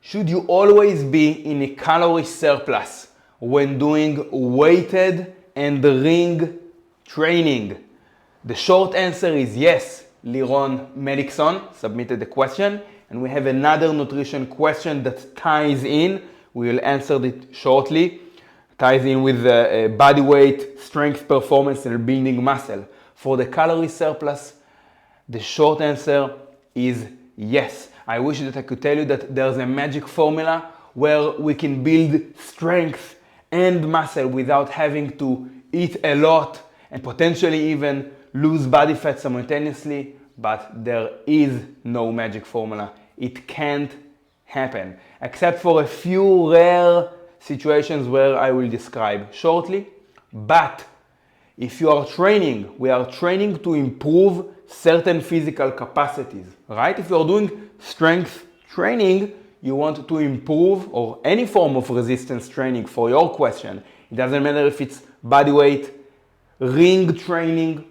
Should you always be in a calorie surplus when doing weighted and ring training? The short answer is yes. Liron Melikson submitted the question, and we have another nutrition question that ties in. We will answer it shortly. Ties in with body weight, strength, performance, and building muscle. For the calorie surplus, the short answer is yes. I wish that I could tell you that there's a magic formula where we can build strength and muscle without having to eat a lot and potentially even lose body fat simultaneously, but there is no magic formula. It can't happen, except for a few rare situations where I will describe shortly. But if you are training, we are training to improve certain physical capacities, right? If you're doing strength training, you want to improve, or any form of resistance training for your question. It doesn't matter if it's body weight, ring training,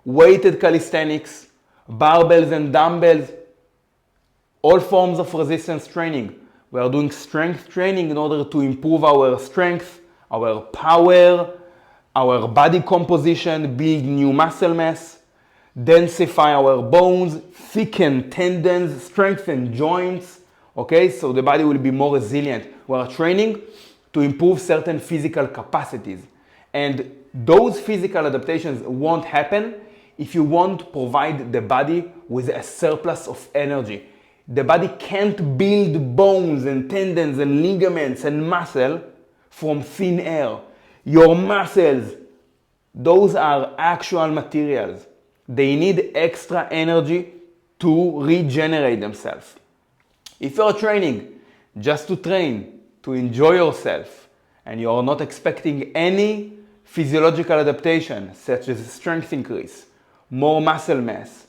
weighted calisthenics, barbells and dumbbells, all forms of resistance training. We are doing strength training in order to improve our strength, our power, our body composition, build new muscle mass, densify our bones, thicken tendons, strengthen joints. Okay, so the body will be more resilient. We are training to improve certain physical capacities. And those physical adaptations won't happen if you won't provide the body with a surplus of energy. The body can't build bones and tendons and ligaments and muscle from thin air. Your muscles, those are actual materials. They need extra energy to regenerate themselves. If you're training just to train, to enjoy yourself, and you're not expecting any physiological adaptation, such as strength increase, more muscle mass,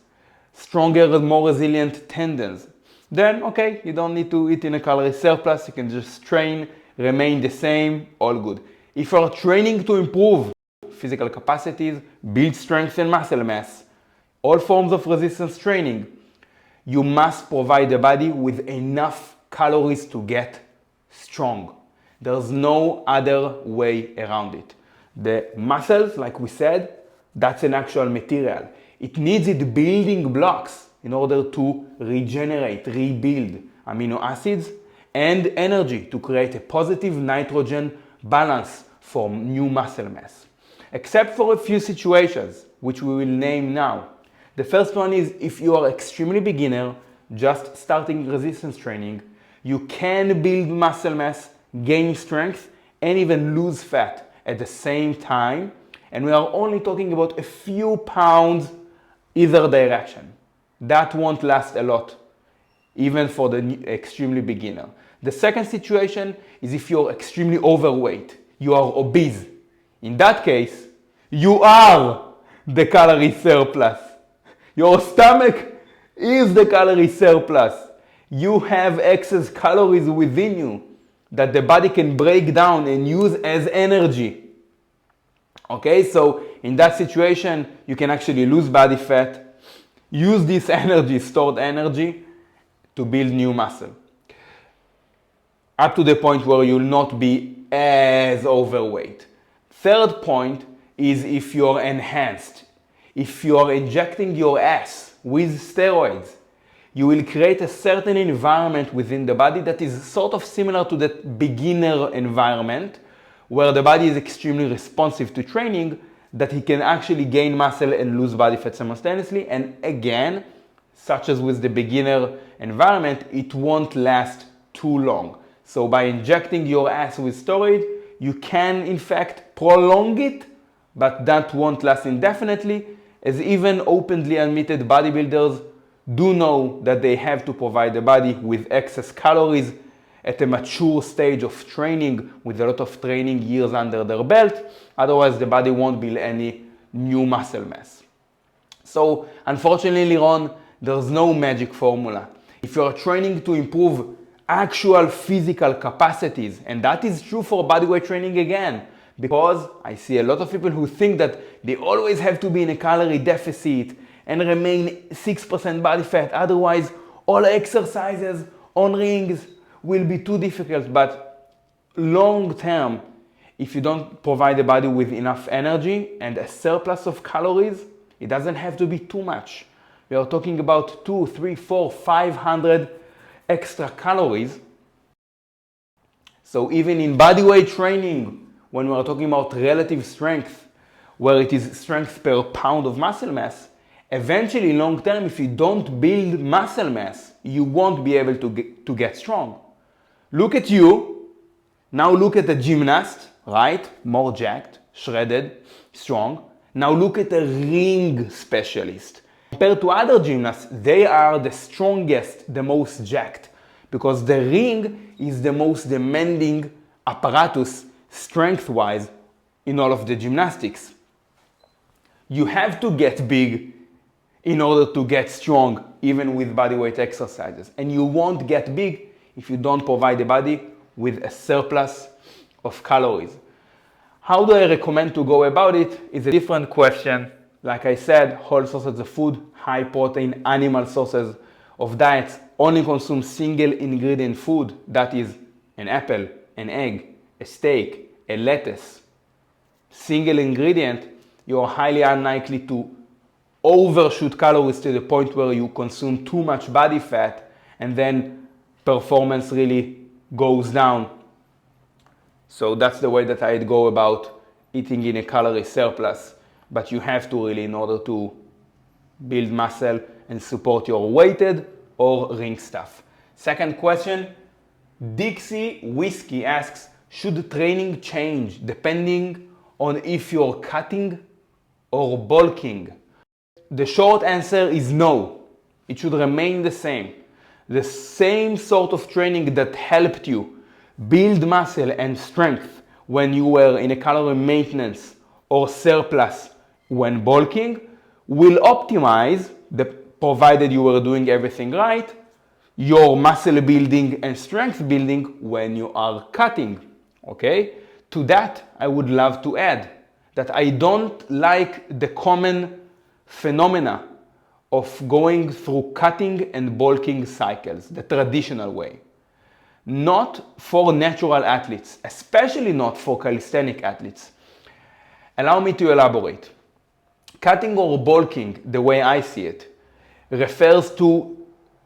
stronger and more resilient tendons, then okay, you don't need to eat in a calorie surplus. You can just train, remain the same, all good. If you're training to improve physical capacities, build strength and muscle mass, all forms of resistance training, you must provide the body with enough calories to get strong. There's no other way around it. The muscles, like we said, that's an actual material. It needs its building blocks in order to regenerate, rebuild amino acids and energy to create a positive nitrogen balance for new muscle mass. Except for a few situations, which we will name now. The first one is if you are extremely beginner, just starting resistance training, you can build muscle mass, gain strength, and even lose fat at the same time. And we are only talking about a few pounds either direction. That won't last a lot, even for the extremely beginner. The second situation is if you're extremely overweight, you are obese. In that case, you are the calorie surplus. Your stomach is the calorie surplus. You have excess calories within you that the body can break down and use as energy. Okay, so in that situation, you can actually lose body fat, use this energy, stored energy, to build new muscle. Up to the point where you'll not be as overweight. Third point is if you're enhanced. If you're injecting your ass with steroids, you will create a certain environment within the body that is sort of similar to that beginner environment where the body is extremely responsive to training, that he can actually gain muscle and lose body fat simultaneously. And again, such as with the beginner environment, it won't last too long. So by injecting your ass with steroid, you can in fact prolong it, but that won't last indefinitely, as even openly admitted bodybuilders do know that they have to provide the body with excess calories at a mature stage of training, with a lot of training years under their belt. Otherwise, the body won't build any new muscle mass. So, unfortunately, Liron, there's no magic formula. If you're training to improve actual physical capacities, and that is true for bodyweight training again, because I see a lot of people who think that they always have to be in a calorie deficit and remain 6% body fat. Otherwise, all exercises on rings will be too difficult, but long term, if you don't provide the body with enough energy and a surplus of calories, it doesn't have to be too much. We are talking about 2, 3, 4, 500 extra calories. So even in bodyweight training, when we are talking about relative strength, where it is strength per pound of muscle mass, eventually long term, if you don't build muscle mass, you won't be able to get strong. Look at you. Now look at a gymnast, right? More jacked, shredded, strong. Now look at a ring specialist. Compared to other gymnasts, they are the strongest, the most jacked, because the ring is the most demanding apparatus strength-wise in all of the gymnastics. You have to get big in order to get strong, even with bodyweight exercises. And you won't get big if you don't provide the body with a surplus of calories. How do I recommend to go about it is a different question. Like I said, whole sources of food, high protein animal sources of diets, only consume single ingredient food, that is an apple, an egg, a steak, a lettuce. Single ingredient, you are highly unlikely to overshoot calories to the point where you consume too much body fat and then performance really goes down. So that's the way that I'd go about eating in a calorie surplus. But you have to really, in order to build muscle and support your weighted or ring stuff. Second question, Dixie Whiskey asks, should training change depending on if you're cutting or bulking? The short answer is no. It should remain the same. The same sort of training that helped you build muscle and strength when you were in a calorie maintenance or surplus when bulking will optimize, provided you were doing everything right, your muscle building and strength building when you are cutting. Okay? To that, I would love to add that I don't like the common phenomena of going through cutting and bulking cycles, the traditional way. Not for natural athletes, especially not for calisthenic athletes. Allow me to elaborate. Cutting or bulking, the way I see it, refers to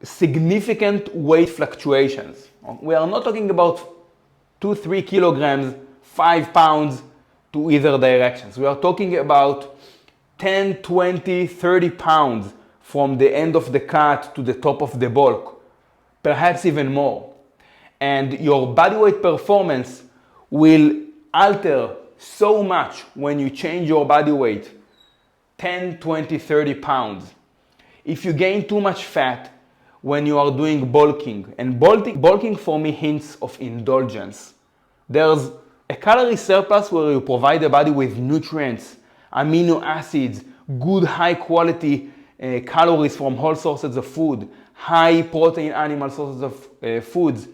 significant weight fluctuations. We are not talking about 2-3 kilograms, 5 pounds to either directions. We are talking about 10, 20, 30 pounds from the end of the cut to the top of the bulk, perhaps even more. And your bodyweight performance will alter so much when you change your body weight 10, 20, 30 pounds. If you gain too much fat when you are doing bulking, and bulking for me hints of indulgence. There's a calorie surplus where you provide the body with nutrients, amino acids, good high quality calories from whole sources of food, high protein animal sources of foods,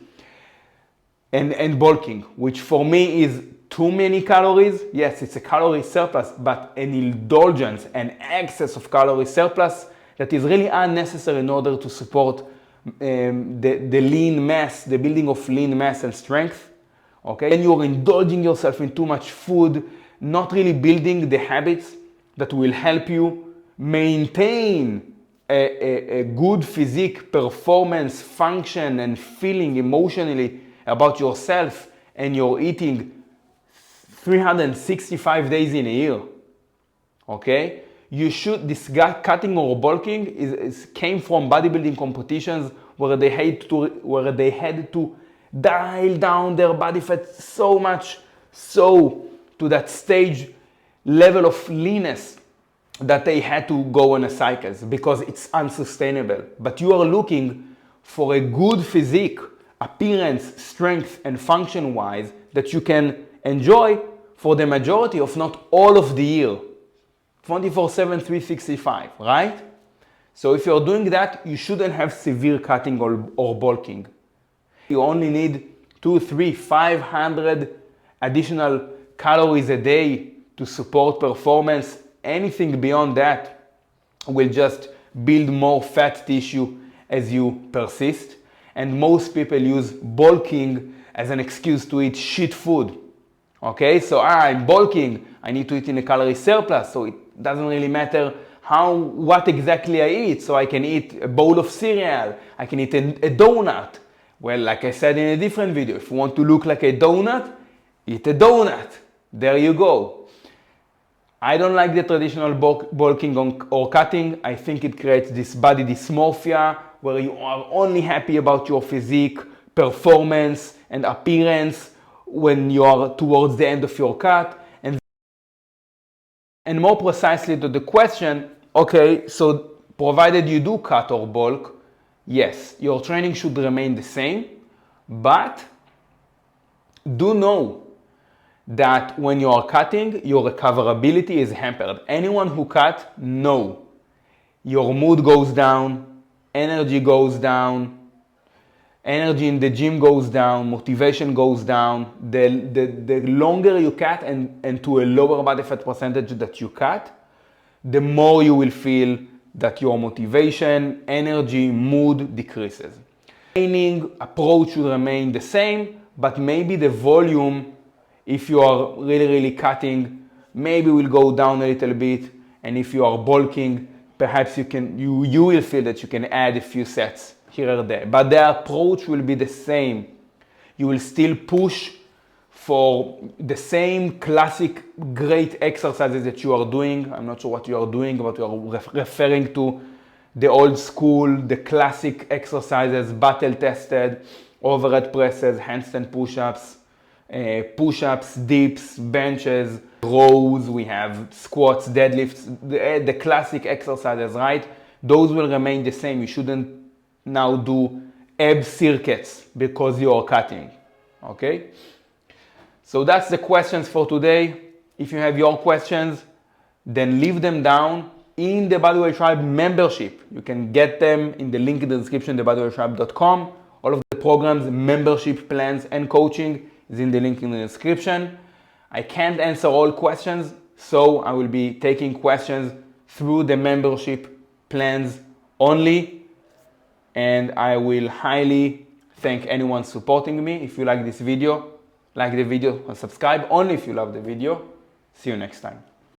and bulking, which for me is too many calories. Yes, it's a calorie surplus, but an indulgence, an excess of calorie surplus that is really unnecessary in order to support the lean mass, the building of lean mass and strength. Okay, and you're indulging yourself in too much food, not really building the habits that will help you maintain a good physique, performance, function, and feeling emotionally about yourself and your eating 365 days in a year. Okay? You should, this cutting or bulking came from bodybuilding competitions where they had to dial down their body fat so much, so to that stage level of leanness that they had to go on a cycles because it's unsustainable. But you are looking for a good physique, appearance, strength, and function wise that you can enjoy for the majority, if not all of the year. 24/7, 365, right? So if you're doing that, you shouldn't have severe cutting or bulking. You only need 2, 3, 500 additional calories a day to support performance. Anything beyond that will just build more fat tissue as you persist. And most people use bulking as an excuse to eat shit food. Okay, so I'm bulking, I need to eat in a calorie surplus, so it doesn't really matter what exactly I eat. So I can eat a bowl of cereal, I can eat a donut. Well, like I said in a different video, if you want to look like a donut, eat a donut. There you go. I don't like the traditional bulking or cutting. I think it creates this body dysmorphia where you are only happy about your physique, performance, and appearance when you are towards the end of your cut. And more precisely to the question, okay, so provided you do cut or bulk, yes, your training should remain the same, but do know that when you are cutting, your recoverability is hampered. Anyone who cut, no. Your mood goes down, energy goes down, energy in the gym goes down, motivation goes down. The longer you cut and to a lower body fat percentage that you cut, the more you will feel that your motivation, energy, mood decreases. Training approach should remain the same, but maybe the volume, if you are really cutting, maybe will go down a little bit. And if you are bulking, perhaps you will feel that you can add a few sets here or there. But the approach will be the same. You will still push for the same classic great exercises that you are doing. I'm not sure what you are doing, but you are referring to the old school, the classic exercises, battle tested, overhead presses, handstand push-ups, push-ups, dips, benches, rows, we have squats, deadlifts, the classic exercises, right? Those will remain the same. You shouldn't now do ab circuits because you are cutting, okay? So that's the questions for today. If you have your questions, then leave them down in the Bodyweight Tribe membership. You can get them in the link in the description, thebodyweighttribe.com. All of the programs, membership plans, and coaching is in the link in the description. I can't answer all questions, so I will be taking questions through the membership plans only. And I will highly thank anyone supporting me. If you like this video, like the video and subscribe only if you love the video. See you next time.